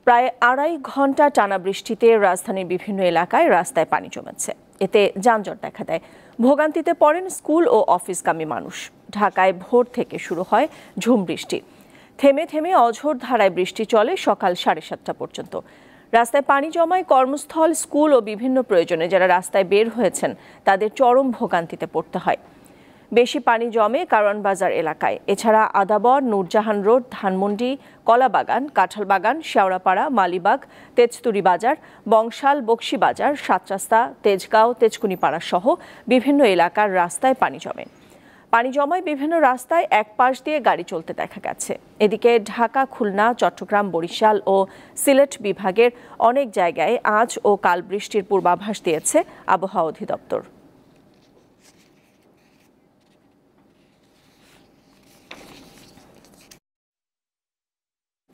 প্রায় আড়াই ঘন্টা টানা বৃষ্টিতে রাজধানীর বিভিন্ন এলাকায় রাস্তায় পানি জমেছে। এতে যানজট দেখা দেয়। ভোগান্তিতে পড়েন স্কুল ও অফিসগামী মানুষ। ঢাকায় ভোর থেকে শুরু হয় ঝুম বৃষ্টি। থেমে থেমে অঝোর ধারায় বৃষ্টি চলে সকাল 7:30টা পর্যন্ত। রাস্তায় পানি জমায় কর্মস্থল, স্কুল ও বিভিন্ন প্রয়োজনে যারা রাস্তায় বের হয়েছেন তাদের চরম ভোগান্তিতে পড়তে হয়। বেশি পানি জমে কারওয়ান বাজার এলাকায়। এছাড়া আদাবর, নূরজাহান রোড, ধানমন্ডি, কলাবাগান, কাঁঠালবাগান, শেওড়াপাড়া, মালিবাগ, তেজতুরি বাজার, বংশাল, বকশীবাজার, সাতরাস্তা, তেজগাঁও, তেজকুনিপাড়া সহ বিভিন্ন এলাকার রাস্তায় পানি জমে। পানি জমায় বিভিন্ন রাস্তায় এক পাশ দিয়ে গাড়ি চলতে দেখা গেছে। এদিকে ঢাকা, খুলনা, চট্টগ্রাম, বরিশাল ও সিলেট বিভাগের অনেক জায়গায় আজ ও কাল বৃষ্টির পূর্বাভাস দিয়েছে আবহাওয়া অধিদপ্তর।